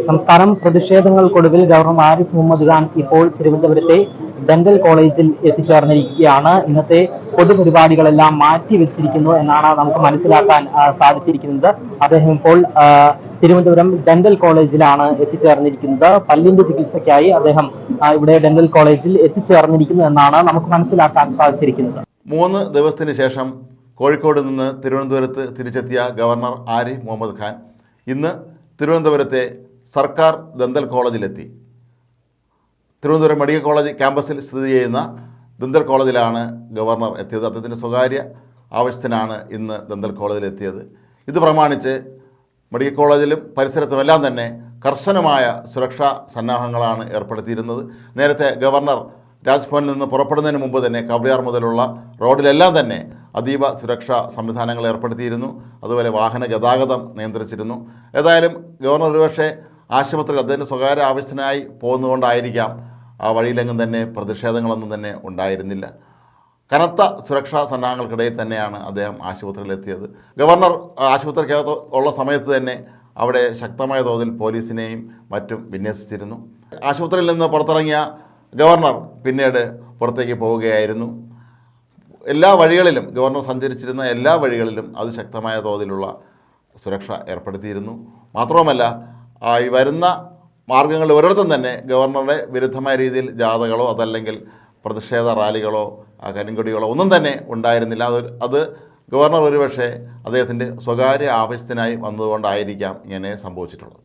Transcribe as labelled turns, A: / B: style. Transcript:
A: നമസ്കാരം. പ്രതിഷേധങ്ങൾക്കൊടുവിൽ ഗവർണർ ആരിഫ് മുഹമ്മദ് ഖാൻ ഇപ്പോൾ തിരുവനന്തപുരത്തെ ഡെന്റൽ കോളേജിൽ എത്തിച്ചേർന്നിരിക്കുകയാണ്. ഇന്നത്തെ പൊതുപരിപാടികളെല്ലാം മാറ്റിവെച്ചിരിക്കുന്നു എന്നാണ് നമുക്ക് മനസ്സിലാക്കാൻ സാധിച്ചിരിക്കുന്നത്. അദ്ദേഹം ഇപ്പോൾ തിരുവനന്തപുരം ഡെന്റൽ കോളേജിലാണ് എത്തിച്ചേർന്നിരിക്കുന്നത്. പല്ലിന്റെ ചികിത്സയ്ക്കായി അദ്ദേഹം ഇവിടെ ഡെന്റൽ കോളേജിൽ എത്തിച്ചേർന്നിരിക്കുന്നു എന്നാണ് നമുക്ക് മനസ്സിലാക്കാൻ സാധിച്ചിരിക്കുന്നത്.
B: 3 ദിവസത്തിന് ശേഷം കോഴിക്കോട് നിന്ന് തിരുവനന്തപുരത്ത് തിരിച്ചെത്തിയ ഗവർണർ ആരിഫ് മുഹമ്മദ് ഖാൻ ഇന്ന് തിരുവനന്തപുരത്തെ സർക്കാർ ദന്തൽ കോളേജിലെത്തി. തിരുവനന്തപുരം മെഡിക്കൽ കോളേജ് ക്യാമ്പസിൽ സ്ഥിതി ചെയ്യുന്ന ദന്തൽ കോളേജിലാണ് ഗവർണർ എത്തിയത്. അദ്ദേഹത്തിൻ്റെ സ്വകാര്യ ആവശ്യത്തിനാണ് ഇന്ന് ദന്തൽ കോളേജിലെത്തിയത്. ഇത് പ്രമാണിച്ച് മെഡിക്കൽ കോളേജിലും പരിസരത്തുമെല്ലാം തന്നെ കർശനമായ സുരക്ഷാ സന്നാഹങ്ങളാണ് ഏർപ്പെടുത്തിയിരുന്നത്. നേരത്തെ ഗവർണർ രാജ്ഭവനിൽ നിന്ന് പുറപ്പെടുന്നതിന് മുമ്പ് തന്നെ കവടിയാർ മുതലുള്ള റോഡിലെല്ലാം തന്നെ അതീവ സുരക്ഷാ സംവിധാനങ്ങൾ ഏർപ്പെടുത്തിയിരുന്നു. അതുപോലെ വാഹന ഗതാഗതം നിയന്ത്രിച്ചിരുന്നു. ഏതായാലും ഗവർണർ ഒരുപക്ഷെ ആശുപത്രിയിൽ അദ്ദേഹത്തിൻ്റെ സ്വകാര്യ ആവശ്യത്തിനായി പോകുന്നതുകൊണ്ടായിരിക്കാം ആ വഴിയിലെങ്ങും തന്നെ പ്രതിഷേധങ്ങളൊന്നും തന്നെ ഉണ്ടായിരുന്നില്ല. കനത്ത സുരക്ഷാ സന്നാഹങ്ങൾക്കിടയിൽ തന്നെയാണ് അദ്ദേഹം ആശുപത്രിയിലെത്തിയത്. ഗവർണർ ആശുപത്രിക്കകത്ത് ഉള്ള സമയത്ത് തന്നെ അവിടെ ശക്തമായ തോതിൽ പോലീസിനെയും മറ്റും വിന്യസിച്ചിരുന്നു. ആശുപത്രിയിൽ നിന്ന് പുറത്തിറങ്ങിയ ഗവർണർ പിന്നീട് പുറത്തേക്ക് പോവുകയായിരുന്നു. എല്ലാ വഴികളിലും ഗവർണർ സഞ്ചരിച്ചിരുന്ന എല്ലാ വഴികളിലും അതിശക്തമായ തോതിലുള്ള സുരക്ഷ ഏർപ്പെടുത്തിയിരുന്നു. മാത്രവുമല്ല, ഈ വരുന്ന മാർഗങ്ങളിൽ ഒരിടത്തും തന്നെ ഗവർണറുടെ വിരുദ്ധമായ രീതിയിൽ ജാഥകളോ അതല്ലെങ്കിൽ പ്രതിഷേധ റാലികളോ കരിങ്കൊടികളോ ഒന്നും തന്നെ ഉണ്ടായിരുന്നില്ല. അത് ഗവർണർ ഒരുപക്ഷെ അദ്ദേഹത്തിൻ്റെ സ്വകാര്യ ആവശ്യത്തിനായി വന്നതുകൊണ്ടായിരിക്കാം ഇങ്ങനെ സംഭവിച്ചിട്ടുള്ളത്.